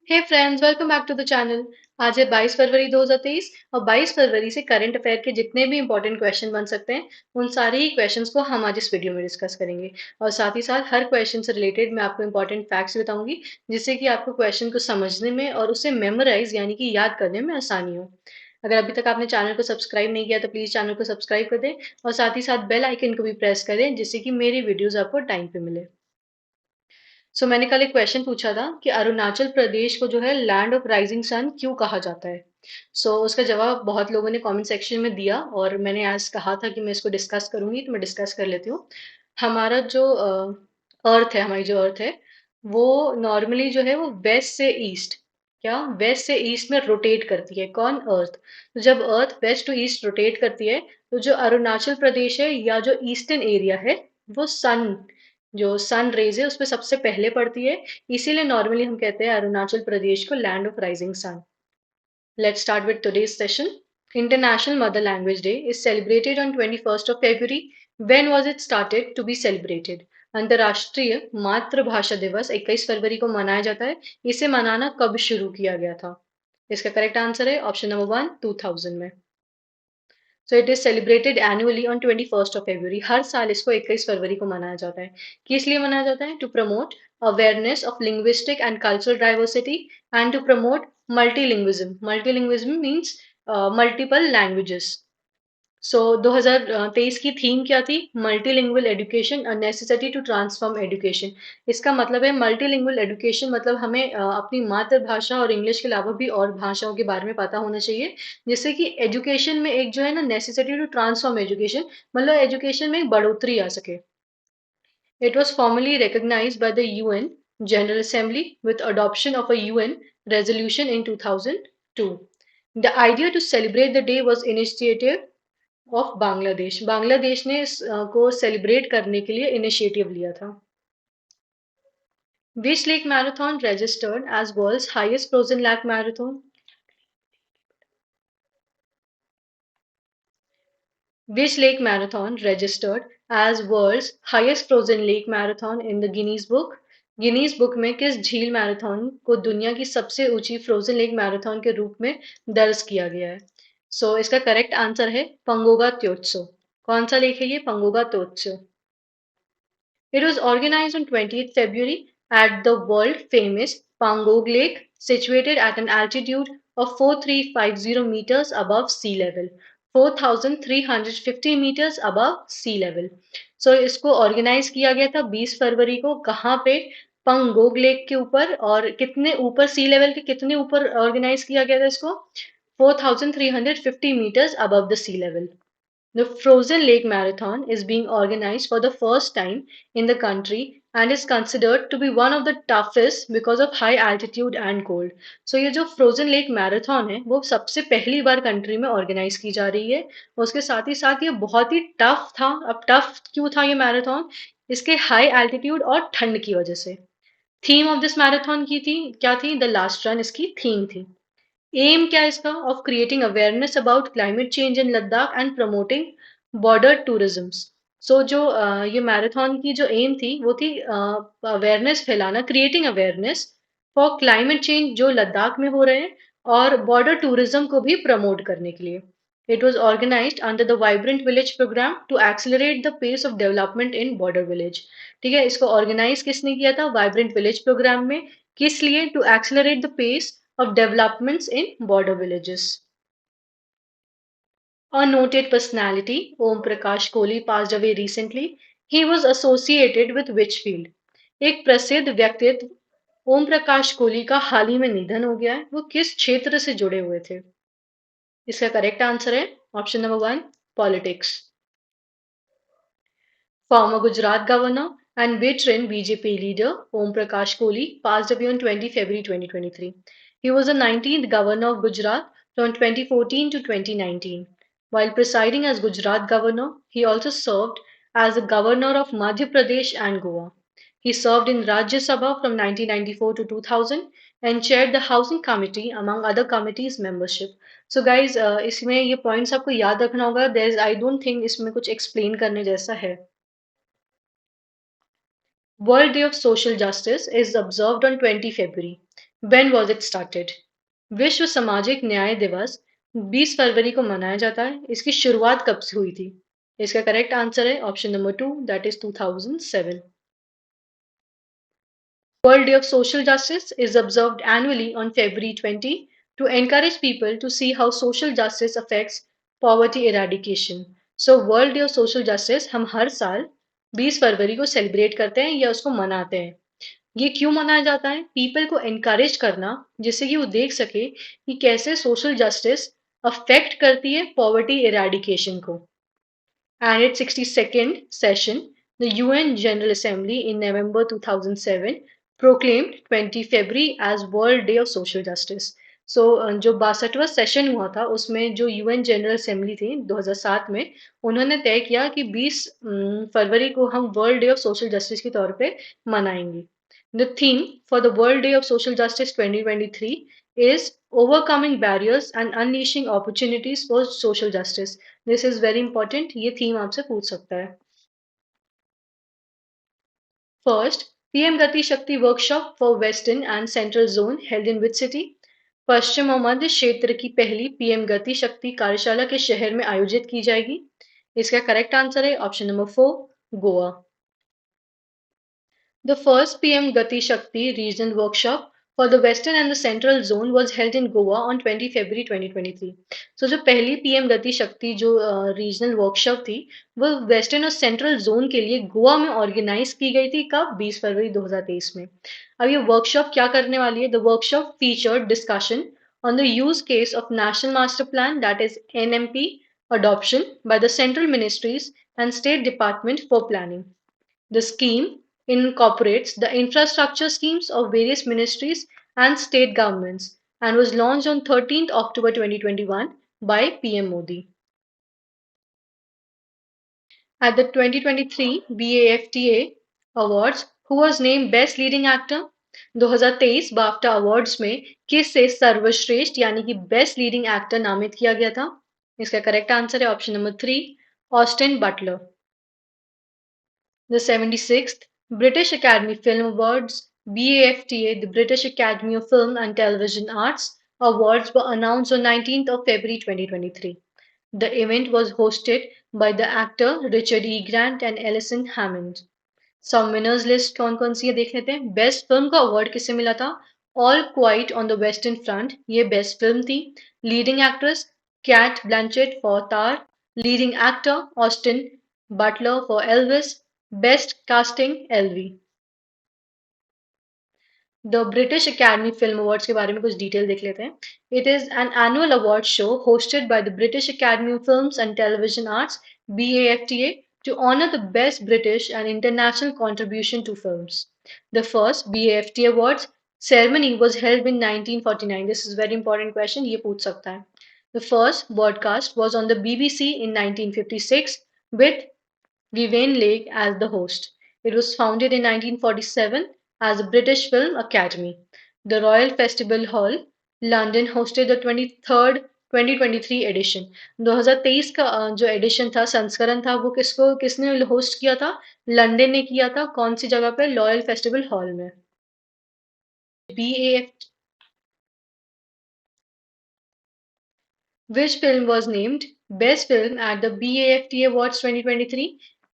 Hey friends, welcome back to the channel. आज है 22 फरवरी 2023 और 22 फरवरी से करंट अफेयर के जितने भी इंपॉर्टेंट क्वेश्चन बन सकते हैं उन सारे ही क्वेश्चंस को हम आज इस वीडियो में डिस्कस करेंगे। और साथ ही साथ हर क्वेश्चन से रिलेटेड मैं आपको इंपॉर्टेंट फैक्ट्स बताऊंगी जिससे कि आपको क्वेश्चन को समझने में और उसे मेमोराइज यानी कि याद करने में आसानी हो। अगर अभी तक आपने चैनल को सब्सक्राइब नहीं किया तो प्लीज़ चैनल को सब्सक्राइब कर दें और साथ ही साथ बेल आइकन को भी प्रेस करें जिससे कि मेरी वीडियोज़ आपको टाइम पे मिले। मैंने कल एक क्वेश्चन पूछा था कि अरुणाचल प्रदेश को जो है लैंड ऑफ राइजिंग सन क्यों कहा जाता है। उसका जवाब बहुत लोगों ने कमेंट सेक्शन में दिया और मैंने आज कहा था कि मैं इसको डिस्कस करूंगी तो मैं डिस्कस कर लेती हूँ। हमारा जो अर्थ है, हमारी जो अर्थ है वो नॉर्मली जो है वो वेस्ट से ईस्ट, क्या वेस्ट से ईस्ट में रोटेट करती है। कौन? अर्थ। तो जब अर्थ वेस्ट टू ईस्ट रोटेट करती है तो जो अरुणाचल प्रदेश है या जो ईस्टर्न एरिया है वो सन रेज है उस पे सबसे पहले पड़ती है। इसीलिए नॉर्मली हम कहते हैं अरुणाचल प्रदेश को land of rising sun. Let's start with today's session. International Mother Language Day is celebrated on 21st of February. When was it started to be celebrated? अंतर्राष्ट्रीय मातृभाषा दिवस 21 फरवरी को मनाया जाता है। इसे मनाना कब शुरू किया गया था? इसका करेक्ट आंसर है ऑप्शन नंबर वन, 2000 में। It is celebrated annually on 21st of February. हर साल इसको 21 फरवरी को मनाया जाता है। किस लिए मनाया जाता है? To promote awareness of linguistic and cultural diversity and to promote multilingualism. Multilingualism means multiple languages. 2023 की थीम क्या थी? Multilingual education, a necessity to transform education. इसका मतलब है मल्टीलिंगुअल एजुकेशन मतलब हमें अपनी मातृभाषा और इंग्लिश के अलावा भी और भाषाओं के बारे में पता होना चाहिए जिससे कि एजुकेशन में एक जो है ना नेसेसिटी टू ट्रांसफॉर्म एजुकेशन, मतलब एजुकेशन में एक बढ़ोतरी आ सके। It was formally recognized by the UN General Assembly with adoption of a UN resolution in 2002. The idea to celebrate the day was initiative of Bangladesh. Bangladesh ने को सेलिब्रेट करने के लिए इनिशिएटिव लिया था। Which lake marathon registered as world's highest frozen lake marathon? Which lake marathon registered as world's highest frozen lake marathon in the Guinness Book? Guinness book में किस झील मैराथन को दुनिया की सबसे ऊंची फ्रोजन लेक मैराथन के रूप में दर्ज किया गया है? इसका करेक्ट आंसर है पंगोगा त्योत्सो। कौन सा लेक है ये? पंगोगा त्योत्सो। It was organized on 20th February at the world-famous Pangog Lake, situated at an altitude of 4350 meters above sea level. 4350 meters above sea level. इसको ऑर्गेनाइज किया गया था 20 फरवरी को। कहाँ पे? पंगोग लेक के ऊपर। और कितने ऊपर? सी लेवल के कितने ऊपर ऑर्गेनाइज किया गया था इसको? 4350 meters above the sea level. The Frozen Lake Marathon is being organized for the first time in the country and is considered to be one of the toughest because of high altitude and cold. ये जो frozen lake marathon है वो सबसे पहली बार country में organise की जा रही है। उसके साथ ये बहुत ही टफ था। अब टफ क्यों था ये मैराथन? इसके हाई एल्टीट्यूड और ठंड की वजह से। थीम ऑफ दिस मैराथन की थी क्या थी? द लास्ट रन इसकी थीम थी। एम क्या है इसका? Of creating awareness about climate change in Ladakh and promoting border tourism. जो ये मैराथन की जो एम थी वो थी अवेयरनेस फैलाना, creating awareness for climate change जो लद्दाख में हो रहे हैं और बॉर्डर टूरिज्म को भी प्रमोट करने के लिए। It was organised under the vibrant village programme to accelerate the pace of development in border village. ठीक है, इसको ऑर्गेनाइज किसने किया था? वाइब्रेंट विलेज प्रोग्राम में। किस लिए? To accelerate the pace of developments in border villages. A noted personality, Om Prakash Kohli, passed away recently. He was associated with which field? एक प्रसिद्ध व्यक्तित्व ओम प्रकाश कोहली का हाल ही में निधन हो गया है। वो किस क्षेत्र से जुड़े हुए थे? इसका करेक्ट आंसर है option number one, politics. Former Gujarat governor and veteran BJP leader Om Prakash Kohli passed away on 20 February 2023. He was the 19th governor of Gujarat from 2014 to 2019. While presiding as Gujarat governor, he also served as the governor of Madhya Pradesh and Goa. He served in Rajya Sabha from 1994 to 2000 and chaired the Housing Committee among other committees membership. Guys, इसमें ये points आपको याद रखना होगा। I don't think इसमें कुछ explain करने जैसा है। World Day of Social Justice is observed on 20 February. When was it started? विश्व सामाजिक न्याय दिवस 20 फरवरी को मनाया जाता है। इसकी शुरुआत कब से हुई थी? इसका करेक्ट आंसर है option number 2, that is 2007। World Day of Social Justice is observed annually on February 20 to encourage people to see how social justice affects poverty eradication. So World Day of Social Justice हम हर साल 20 फरवरी को celebrate करते हैं या उसको मनाते हैं। ये क्यों मनाया जाता है? पीपल को एनकरेज करना, जिससे कि वो देख सके कि कैसे सोशल जस्टिस अफेक्ट करती है पॉवर्टी इरेडिकेशन को। And its 62nd session, the UN General Assembly in November 2007 proclaimed 20 February as World Day of Social Justice. So जो 62वां सेशन हुआ था उसमें जो यूएन जनरल असेंबली थी 2007 में उन्होंने तय किया कि 20 फरवरी को हम world day of social justice के तौर पे मनाएंगे। The theme for the World Day of Social Justice 2023 is overcoming barriers and unleashing opportunities for social justice. This is very important, ये थीम आपसे पूछ सकता है। First, PM Gati Shakti workshop for western and central zone held in which city? पश्चिम और मध्य क्षेत्र की पहली पीएम गति शक्ति कार्यशाला के शहर में आयोजित की जाएगी। इसका करेक्ट आंसर है option number 4, Goa. The first PM Gati Shakti regional workshop for the Western and the Central Zone was held in Goa on 20 February 2023. So जो पहली PM गति शक्ति जो रीजनल वर्कशॉप थी वो वेस्टर्न और सेंट्रल जोन के लिए गोवा में ऑर्गेनाइज की गई थी। कब? 20 फरवरी 2023 में। अब ये वर्कशॉप क्या करने वाली है? The workshop featured discussion on the use case of National Master Plan, that is NMP, adoption by the central ministries and state department for planning. The scheme incorporates the infrastructure schemes of various ministries and state governments and was launched on 13th October 2021 by PM Modi. At the 2023 BAFTA Awards, who was named Best Leading Actor? 2023 BAFTA awards में किसे सर्वश्रेष्ठ यानी कि best leading actor नामित किया गया था? इसका करेक्ट आंसर है option number 3, Austin Butler. The 76th British Academy Film Awards (BAFTA), the British Academy of Film and Television Arts Awards, were announced on 19th of February 2023. The event was hosted by the actor Richard E. Grant and Alison Hammond. Some winners list कौन कौन सी है देख लेते हैं। Best film का award किसे मिला था? All Quiet on the Western Front, ये बेस्ट फिल्म थी। Leading actress Cate Blanchett for Tar, leading actor Austin Butler for Elvis, best casting एलवी। The British Academy Film Awards के बारे में कुछ डिटेल देख लेते हैं। It is an annual award show hosted by the British Academy of Films and Television Arts BAFTA to honor the best British and international contribution to films. The first BAFTA Awards ceremony was held in 1949. This is a very important question. ये पूछ सकता है। The first broadcast was on the BBC in 1956 with Vivian Leigh as the host. It was founded in 1947 as the British Film Academy. The Royal Festival Hall, London hosted the 23rd 2023 edition. 2023 का जो addition था संस्करण था वो किसने host किया था? London ने किया था। कौन सी जगह पे? रॉयल फेस्टिवल हॉल में। BAF Which film was named Best Film at the BAFTA Awards 2023?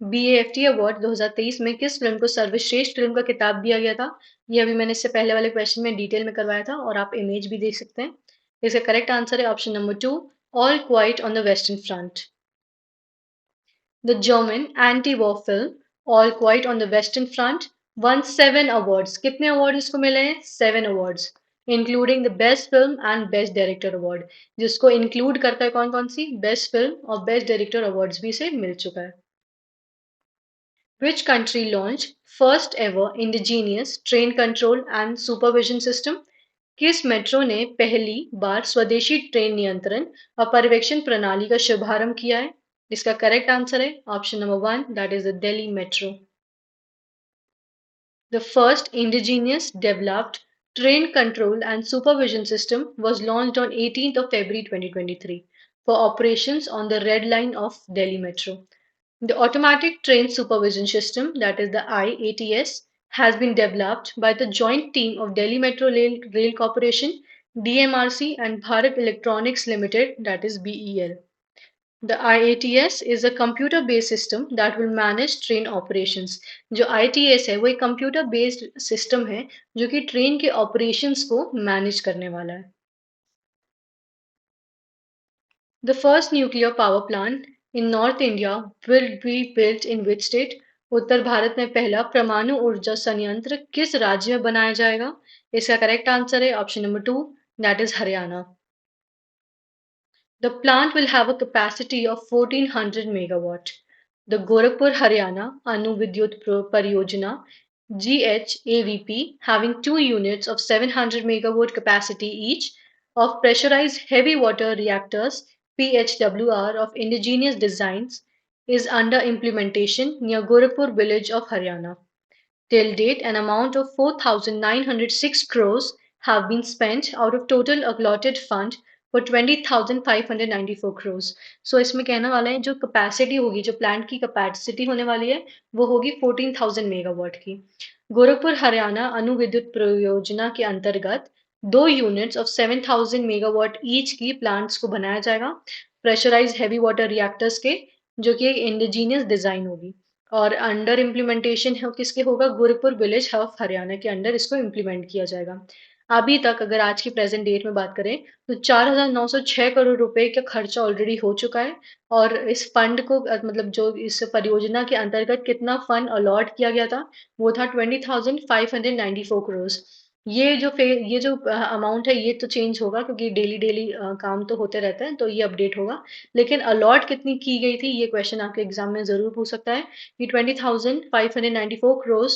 BAFTA award 2023 में किस फिल्म को सर्वश्रेष्ठ फिल्म का खिताब दिया गया था? ये अभी मैंने इससे पहले वाले क्वेश्चन में डिटेल में करवाया था और आप इमेज भी देख सकते हैं। इसका करेक्ट आंसर है option number 2, all Quiet on the Western front. The German anti-war film All Quiet on the Western Front won 7 awards. कितने अवार्ड इसको मिले हैं? 7 awards, including the Best Film and Best Director Award, जिसको include करता है कौन कौन सी? Best Film और Best Director Awards भी इसे मिल चुका है। Which country launched first ever indigenous train control and supervision system? किस मेट्रो ने पहली बार स्वदेशी ट्रेन नियंत्रण और पर्यवेक्षण प्रणाली का शुभारंभ किया है? इसका करेक्ट आंसर है option number 1, that is the Delhi metro. The first indigenous developed train control and supervision system was launched on 18th of February 2023 for operations on the Red Line of Delhi Metro. The automatic train supervision system, that is the IATS, has been developed by the joint team of Delhi Metro Rail Corporation, DMRC, and Bharat Electronics Limited, that is BEL. The IATS is a computer-based system that will manage train operations. जो ITS है वो एक computer based system है जो कि train के operations को manage करने वाला है. The first nuclear power plant in North India will be built in which state? उत्तर भारत में पहला परमाणु ऊर्जा संयंत्र किस राज्य में बनाया जाएगा? इसका करेक्ट आंसर है option number 2, that is Haryana. The plant will have a capacity of 1400 megawatt. The Gorakhpur Haryana Anu Vidyut Pariyojana GHAVP, having two units of 700 megawatt capacity each of pressurized heavy water reactors PHWR of indigenous designs, is under implementation near Gorakhpur village of Haryana. Till date, an amount of 4,906 crores have been spent out of total allotted fund for 20,594 crores. So इसमें कहने वाला है जो capacity होगी जो plant की capacity होने वाली है वो होगी 14,000 मेगावाट की. गोरखपुर हरियाणा अणु विद्युत परियोजना के अंतर्गत दो यूनिट्स ऑफ 7,000 मेगावाट ईच की प्लांट्स को बनाया जाएगा प्रेशराइज हैवी वाटर रिएक्टर्स के जो कि एक इंडिजीनियस डिजाइन होगी और अंडर इम्प्लीमेंटेशन है किसके होगा गोरखपुर विलेज ऑफ हरियाणा के अंडर इसको इम्प्लीमेंट किया जाएगा. अभी तक अगर आज की प्रेजेंट डेट में बात करें तो 4,906 करोड़ रुपए का खर्चा ऑलरेडी हो चुका है और इस फंड को मतलब जो इस परियोजना के अंतर्गत कितना फंड अलॉट किया गया था वो था 20,594 करोड़. ये जो अमाउंट है ये तो चेंज होगा क्योंकि डेली डेली काम तो होते रहता है तो ये अपडेट होगा. लेकिन अलॉट कितनी की गई थी ये क्वेश्चन आपके एग्जाम में जरूर पूछ सकता है कि 20,594 करोड़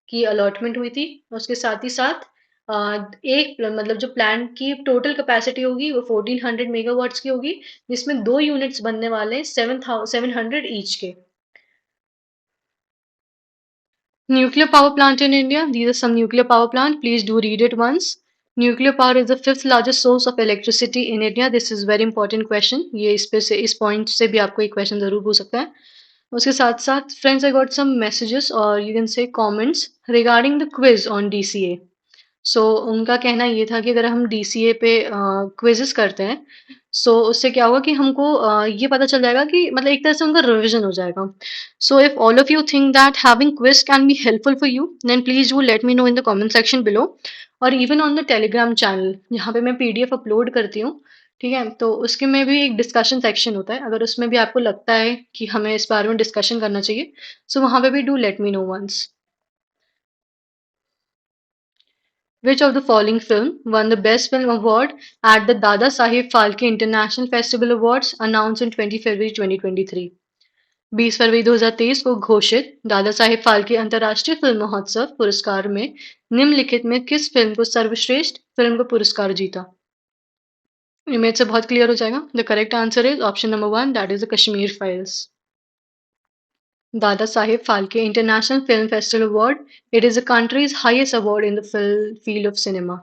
की अलॉटमेंट हुई थी. उसके साथ ही साथ एक मतलब जो प्लांट की टोटल कैपेसिटी होगी वो 1400 मेगावाट्स की होगी जिसमें दो यूनिट्स बनने वाले हैं 700 ईच के. Nuclear power plant in India. These are some nuclear power plant. Please do read it once. Nuclear power is the fifth largest source of electricity in India. This is very important question. ये इस पे से इस point से भी आपको एक question जरूर पूछ सकता है. उसके साथ साथ friends I got some messages और you can say comments regarding the quiz on DCA. उनका कहना ये था कि अगर हम डीसीए पे क्विजेस करते हैं उससे क्या होगा कि हमको ये पता चल जाएगा कि मतलब एक तरह से उनका रिवीजन हो जाएगा. So if all of you think that having quiz can be helpful for you, then please do let me know in the comment section below और even on the Telegram channel जहाँ पे मैं PDF upload करती हूँ. ठीक है तो उसके में भी एक डिस्कशन सेक्शन होता है अगर उसमें भी आपको लगता है कि हमें इस बारे में डिस्कशन करना चाहिए वहाँ पे भी do let me know once. Which of the following film won the Best Film Award at the Dada Saheb Phalke International Festival Awards announced in 20 February 2023? 20 फरवरी 2023 को घोषित दादा साहेब फाल्के अंतर्राष्ट्रीय फिल्म महोत्सव पुरस्कार में निम्नलिखित में किस फिल्म को सर्वश्रेष्ठ फिल्म का पुरस्कार जीता? इमेज से बहुत क्लियर हो जाएगा. The correct answer is option number 1 that is the Kashmir files. Dada Saheb Phalke International Film Festival Award. It is the country's highest award in the field of cinema.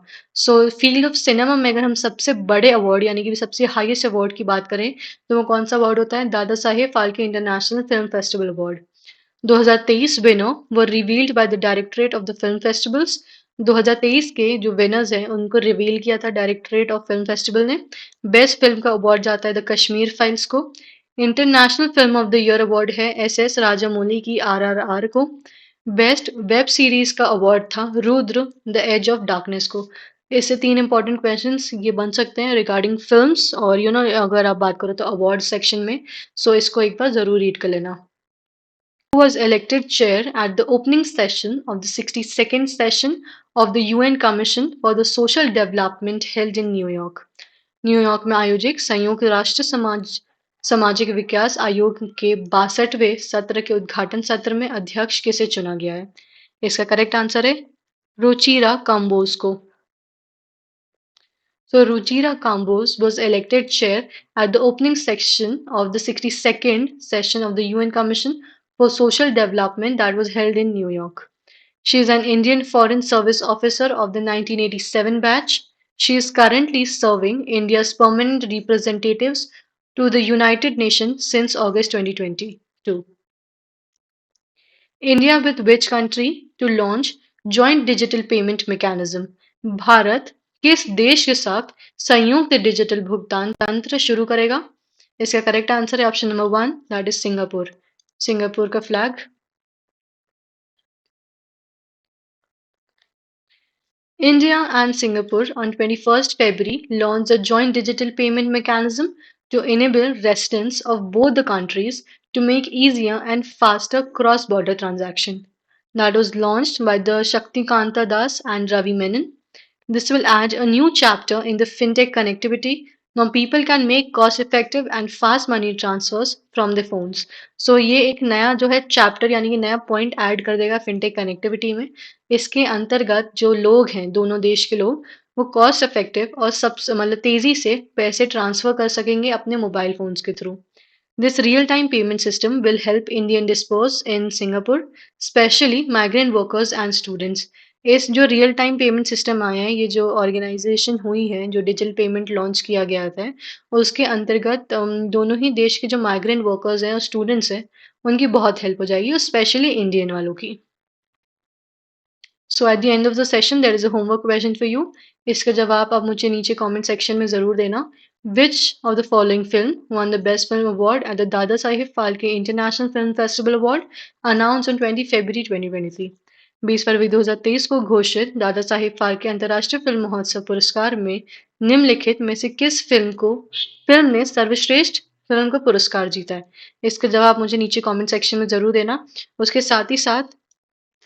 So field of cinema में अगर हम सबसे बड़े award यानी कि सबसे highest award की बात करें तो वो कौन सा अवार्ड होता है? Dada Saheb Phalke international film festival award. 2023 winner were revealed by the directorate of the film festivals. 2023 के जो विनर्स हैं उनको रिवील किया था डायरेक्टरेट ऑफ फिल्म फेस्टिवल ने. बेस्ट फिल्म का अवार्ड जाता है द कश्मीर फाइल्स को. International film of the year award है एस राजामौली की आरआरआर को. बेस्ट वेब सीरीज का अवार्ड था Rudra the edge of darkness को. इससे तीन इंपॉर्टेंट क्वेश्चंस ये बन सकते हैं रिगार्डिंग फिल्म्स और अगर आप बात करो तो अवार्ड सेक्शन में इसको एक बार जरूर रीड कर लेना. Who was elected chair at the opening session of the 62nd session of the UN Commission for the Social Development held in New York. New York में आयोजित संयुक्त राष्ट्र सामाजिक विकास आयोग के 62वें सत्र के उद्घाटन सत्र में अध्यक्ष किसे चुना गया है? इसका करेक्ट आंसर है रुचिरा काम्बोज को. So Ruchira Kambos was elected chair at the opening section of the 62nd session of the UN Commission for Social Development that was held in New York. She is an Indian Foreign Service Officer of the 1987 batch. She is currently serving India's permanent representatives to the United Nations since August 2022. India with which country to launch joint digital payment mechanism, Bharat किस देश के साथ संयुक्त digital भुगतान तंत्र शुरू करेगा? इसका करेक्ट आंसर है option number one, that is Singapore. Singapore का flag. India and Singapore on 21st February launched a joint digital payment mechanism to enable residents of both the countries to make easier and faster cross-border transaction. That was launched by the Shaktikanta Das and Ravi Menon. This will add a new chapter in the fintech connectivity. Now people can make cost-effective and fast money transfers from their phones. So ये एक नया जो है chapter यानी कि नया point add कर देगा फिनटेक कनेक्टिविटी में। इसके अंतर्गत जो लोग हैं दोनों देश के लोग वो कॉस्ट इफेक्टिव और सब मतलब तेजी से पैसे ट्रांसफर कर सकेंगे अपने मोबाइल फोन्स के through. This real-time payment system will help Indian diasporas in Singapore, especially migrant workers and students. इस जो रियल टाइम पेमेंट सिस्टम आया है, ये जो ऑर्गेनाइजेशन हुई है, जो डिजिटल पेमेंट लॉन्च किया गया था, उसके अंतर्गत दोनों ही देश के जो माइग्रेंट वर्कर्स हैं और स्टूडेंट्स हैं, उनकी बहुत हेल्प हो जाएगी और स्पेशली इंडियन वालों की। So at the end of the session there is a homework question for you. इसका जवाब आप मुझे नीचे कमेंट सेक्शन में ज़रूर देना। Which of the following film won the Best Film Award at the Dada Saheb Phalke International Film Festival Award announced on 20 February 2023? 20 फरवरी 2023 को घोषित दादा साहिब फाल्के अंतर्राष्ट्रीय फिल्म महोत्सव पुरस्कार में निम्नलिखित में से किस फिल्म ने सर्वश्रेष्ठ फिल्म का पुरस्कार जीता है? इसका जवाब मुझे नीचे कमेंट सेक्शन में ज़रूर देना। उसके साथ ही साथ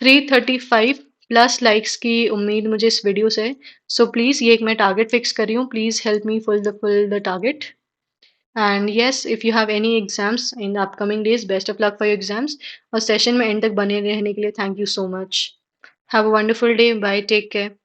335 प्लस लाइक्स की उम्मीद मुझे इस वीडियो से है। सो प्लीज़ ये एक मैं टारगेट फिक्स कर रही हूँ। Please help me full the target. And yes, if you have any exams in the upcoming days, best of luck for your exams. और सेशन में एंड तक बने रहने के लिए thank you so much. Have a wonderful day. Bye, take care.